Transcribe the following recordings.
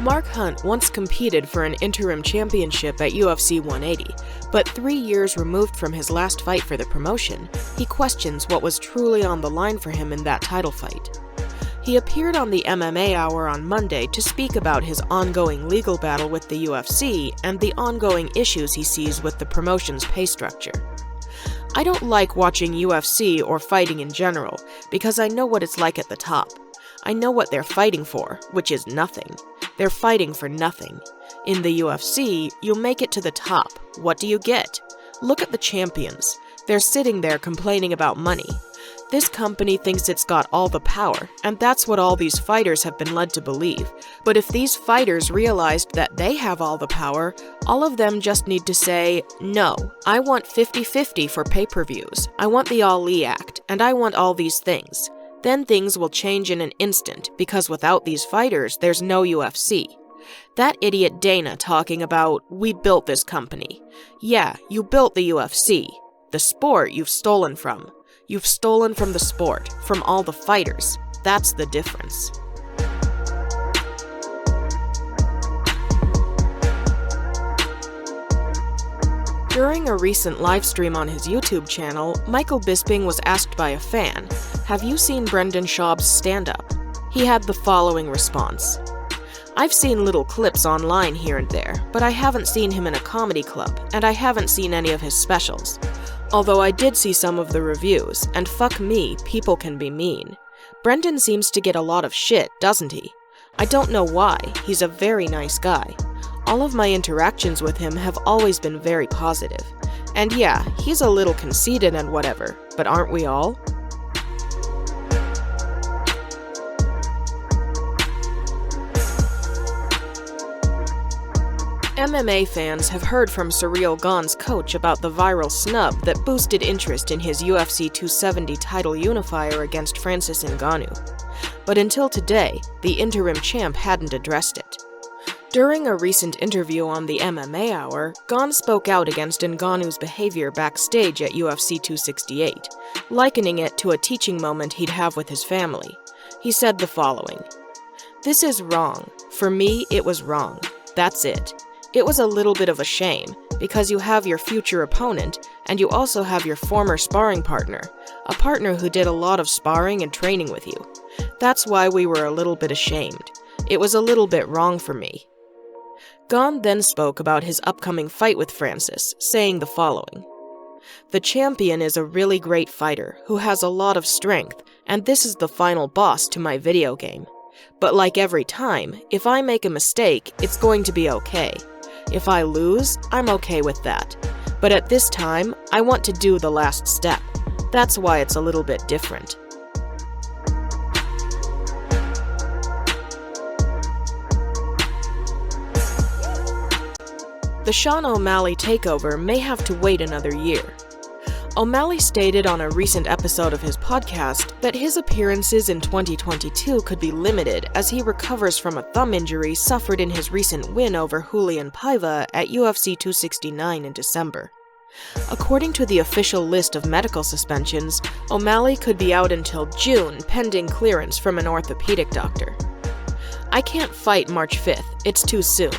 Mark Hunt once competed for an interim championship at UFC 180, but 3 years removed from his last fight for the promotion, he questions what was truly on the line for him in that title fight. He appeared on the MMA Hour on Monday to speak about his ongoing legal battle with the UFC and the ongoing issues he sees with the promotion's pay structure. "I don't like watching UFC or fighting in general because I know what it's like at the top. I know what they're fighting for, which is nothing. They're fighting for nothing. In the UFC, you'll make it to the top. What do you get? Look at the champions. They're sitting there complaining about money. This company thinks it's got all the power, and that's what all these fighters have been led to believe. But if these fighters realized that they have all the power, all of them just need to say, no, I want 50-50 for pay-per-views. I want the Ali Act, and I want all these things. Then things will change in an instant, because without these fighters, there's no UFC. That idiot Dana talking about, we built this company. Yeah, you built the UFC. The sport you've stolen from. You've stolen from the sport, from all the fighters. That's the difference." During a recent livestream on his YouTube channel, Michael Bisping was asked by a fan, "Have you seen Brendan Schaub's stand-up?" He had the following response: "I've seen little clips online here and there, but I haven't seen him in a comedy club, and I haven't seen any of his specials. Although I did see some of the reviews, and fuck me, people can be mean. Brendan seems to get a lot of shit, doesn't he? I don't know why, he's a very nice guy. All of my interactions with him have always been very positive. And yeah, he's a little conceited and whatever, but aren't we all?" MMA fans have heard from Ciryl Gane's coach about the viral snub that boosted interest in his UFC 270 title unifier against Francis Ngannou. But until today, the interim champ hadn't addressed it. During a recent interview on the MMA Hour, Gane spoke out against Ngannou's behavior backstage at UFC 268, likening it to a teaching moment he'd have with his family. He said the following: "This is wrong. For me, it was wrong. That's it. It was a little bit of a shame, because you have your future opponent, and you also have your former sparring partner, a partner who did a lot of sparring and training with you. That's why we were a little bit ashamed. It was a little bit wrong for me." Gane then spoke about his upcoming fight with Francis, saying the following: "The champion is a really great fighter, who has a lot of strength, and this is the final boss to my video game. But like every time, if I make a mistake, it's going to be okay. If I lose, I'm okay with that. But at this time, I want to do the last step. That's why it's a little bit different." The Sean O'Malley takeover may have to wait another year. O'Malley stated on a recent episode of his podcast that his appearances in 2022 could be limited as he recovers from a thumb injury suffered in his recent win over Julian Paiva at UFC 269 in December. According to the official list of medical suspensions, O'Malley could be out until June pending clearance from an orthopedic doctor. "I can't fight March 5th, it's too soon.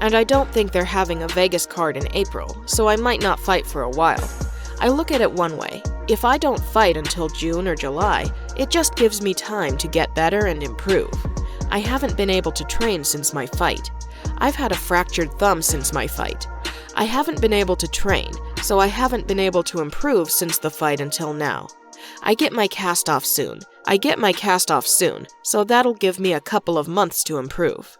And I don't think they're having a Vegas card in April, so I might not fight for a while. I look at it one way. If I don't fight until June or July, it just gives me time to get better and improve. I haven't been able to train since my fight. I've had a fractured thumb since my fight. I haven't been able to train, so I haven't been able to improve since the fight until now. I get my cast off soon, so that'll give me a couple of months to improve."